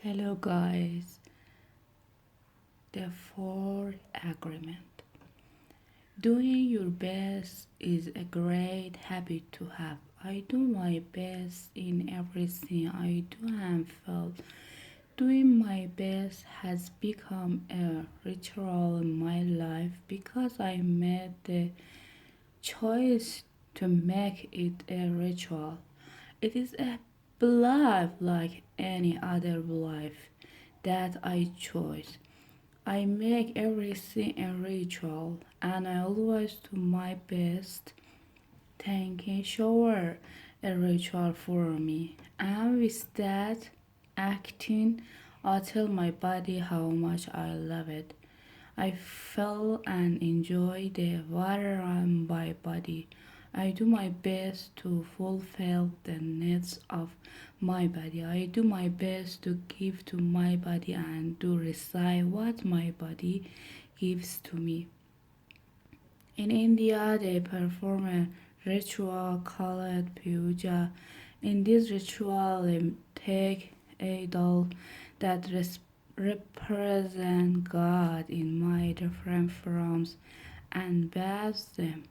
Hello, guys. The fourth agreement. Doing your best is a great habit to have. I do my best in everything I do and feel. Doing my best has become a ritual in my life because I made the choice to make it a ritual. It is a belief like any other belief that I chose. I make everything a ritual and I always do my best. Taking shower a ritual for me. And with that acting, I tell my body how much I love it. I feel and enjoy the water on my body. I do my best to fulfill the needs of my body. I do my best to give to my body and to receive what my body gives to me. In India, they perform a ritual called puja. In this ritual, they take a doll that represent God in my different forms and bathe them,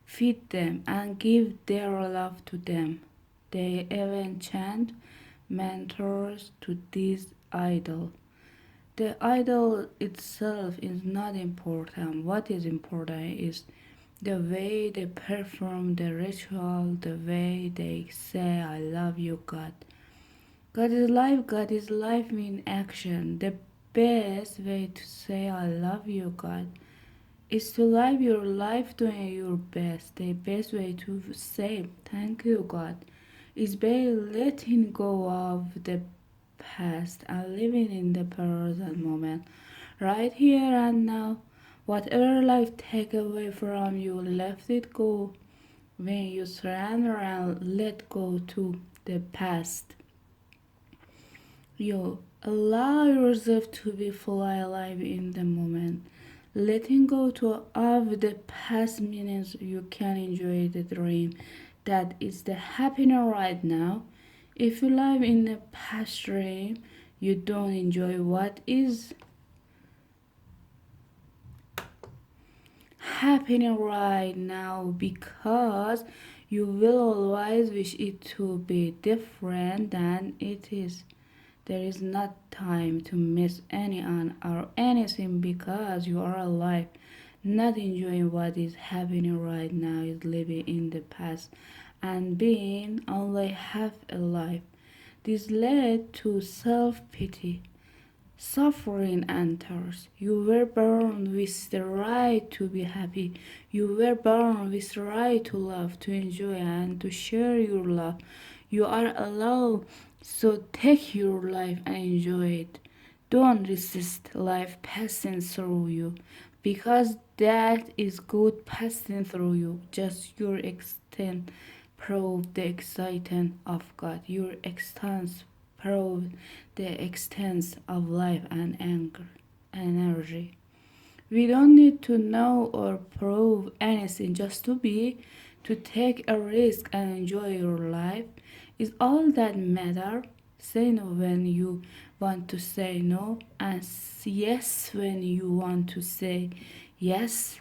feed them, and give their love to them. They even chant mantras to this idol. The idol itself is not important. What is important is the way they perform the ritual, the way they say, I love you, God. God is life in action. The best way to say, I love you, God, is to live your life doing your best. The best way to say, thank you, God, is by letting go of the past and living in the present moment, right here and now. Whatever life take away from you, let it go. When you surrender and let go to the past, you allow yourself to be fully alive in the moment. Letting go to of the past means you can enjoy the dream that is the happening right now. If you live in the past dream, you don't enjoy what is happening right now because you will always wish it to be different than it is. There is not time to miss anyone or anything because you are alive. Not enjoying what is happening right now is living in the past and being only half alive. This led to self pity. Suffering enters. You were born with the right to be happy. You were born with the right to love, to enjoy, and to share your love. You are allowed, so take your life and enjoy it. Don't resist life passing through you because that is good passing through you. Just your extent prove the excitement of God. Your extent prove the extent of life and anger, energy. We don't need to know or prove anything just to be, to take a risk and enjoy your life is all that matter. Say no when you want to say no and yes when you want to say yes.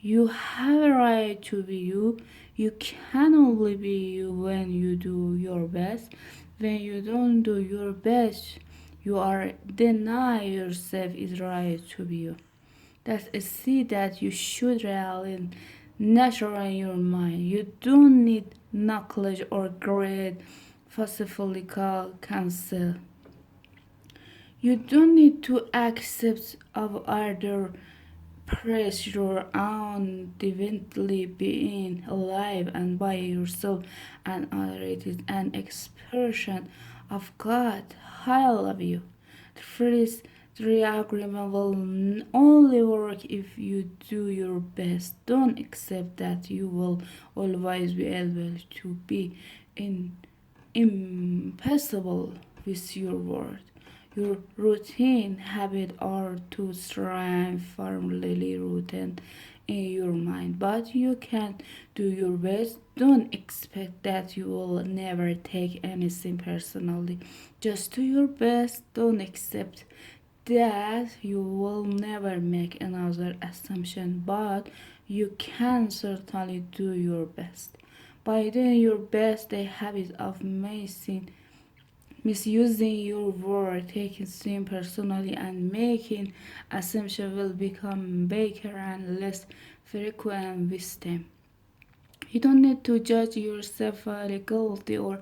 You have a right to be you. You can only be you when you do your best. When you don't do your best, you are deny yourself is right to be you. That's a seed that you should really nurture in your mind. You don't need knowledge or great philosophical counsel. You don't need to accept of other praise your own divinely being alive and by yourself and other. It is an expression of God. I love you. The first three agreement will only work if you do your best. Don't accept that you will always be able to be in impossible with your word. Your routine habit are to strive firmly rooted in your mind, but you can do your best. Don't expect that you will never take anything personally. Just do your best. Don't accept that you will never make another assumption, but you can certainly do your best. By doing your best, the habit of misusing your word, taking things personally, and making assumptions will become bigger and less frequent with them. You don't need to judge yourself guilty or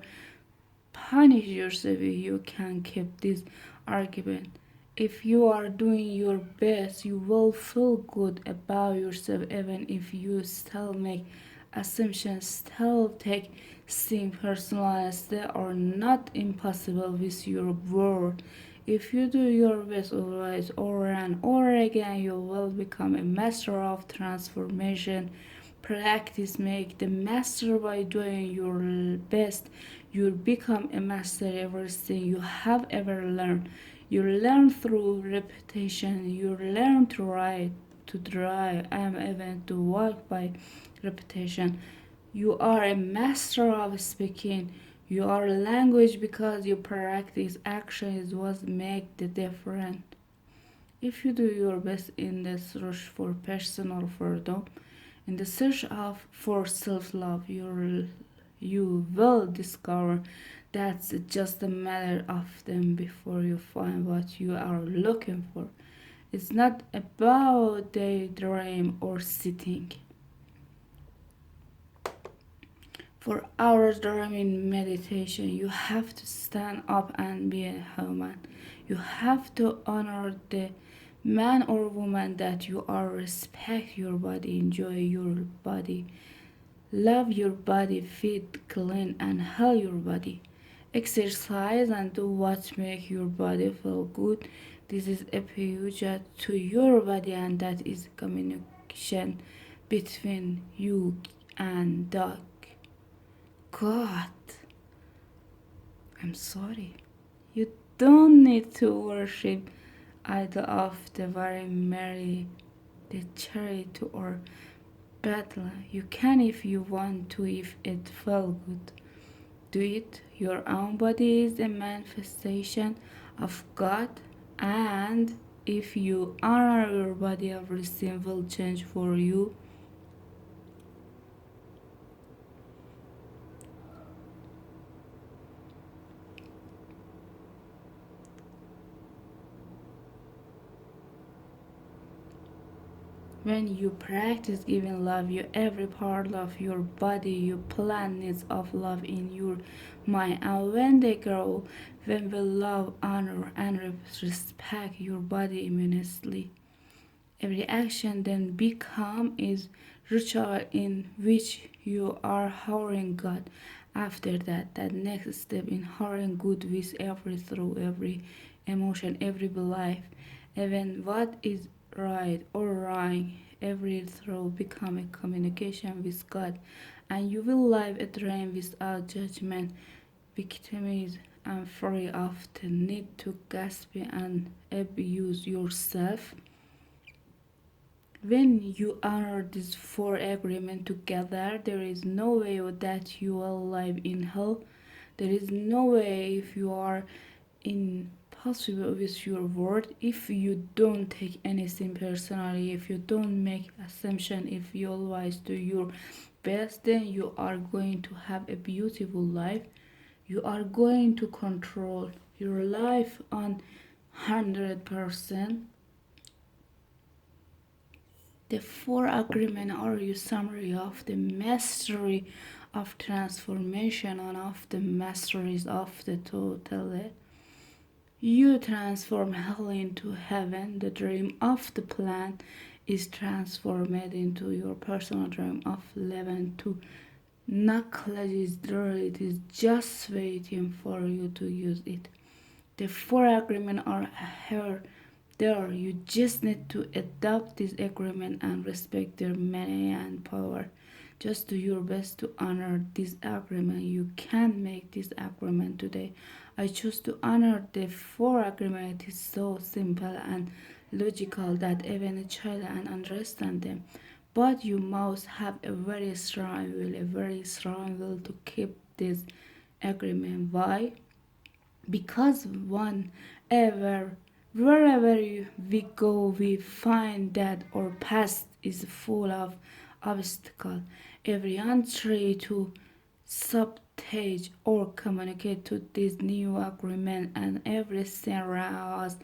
punish yourself if you can keep this argument. If you are doing your best, you will feel good about yourself even if you still make assumptions, still take things personal, and still are not impossible with your word. If you do your best always over and over again, you will become a master of transformation. Practice make the master by doing your best. You become a master everything you have ever learned. You learn through repetition. You learn to write, to drive, and even to walk by repetition. You are a master of speaking. You are language because you practice action is what make the difference. If you do your best in the search for personal freedom, in the search of for self-love, you will discover that's just a matter of them before you find what you are looking for. It's not about daydream or sitting for hours during meditation. You have to stand up and be a human. You have to honor the man or woman that you are, respect your body, enjoy your body, love your body, feed, clean, and heal your body. Exercise and do what make your body feel good. This is a huge to your body, and that is communication between you and the God. I'm sorry. You don't need to worship idol of the very merry, the charity or battle. You can if you want to, if it felt good. Do it. Your own body is a manifestation of God, and if you honor your body, everything will change for you. When you practice giving love, you every part of your body, you plant needs of love in your mind, and when they grow, when we love, honor, and respect your body immensely, every action then become is ritual in which you are honoring God. After that, that next step in honoring good with every through every emotion, every belief, even what is right or wrong, every through become a communication with God, and you will live a dream without judgment, victimized and free of the need to gasp and abuse yourself. When you honor these four agreements together, there is no way that you will live in hell. There is no way if you are impossible with your word, if you don't take anything personally, if you don't make assumption, if you always do your best, then you are going to have a beautiful life. You are going to control your life on 100%. The four agreements are a summary of the mastery of transformation and of the masteries of the total. You transform hell into heaven. The dream of the plan is transformed into your personal dream of living to knowledge is there. It is just waiting for you to use it. The four agreements are here there. You just need to adopt this agreement and respect their meaning and power. Just do your best to honor this agreement. You can make this agreement today. I choose to honor the four agreement. It is so simple and logical that even a child can understand them. but you must have a very strong will to keep this agreement. Why? Because wherever we go, we find that our past is full of obstacles. Every entry to subtage or communicate to this new agreement, and everything around us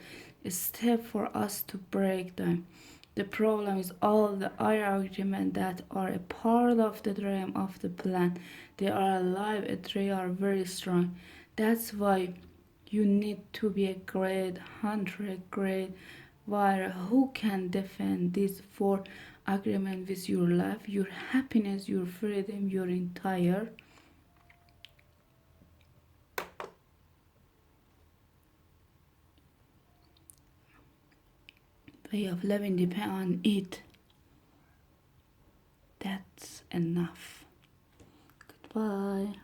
is step for us to break them. The problem is all the other arguments that are a part of the dream of the plan. They are alive and they are very strong. That's why you need to be a great hunter, a great warrior who can defend these four agreements with your life, your happiness, your freedom, your entire way of living depend on it. That's enough. Goodbye.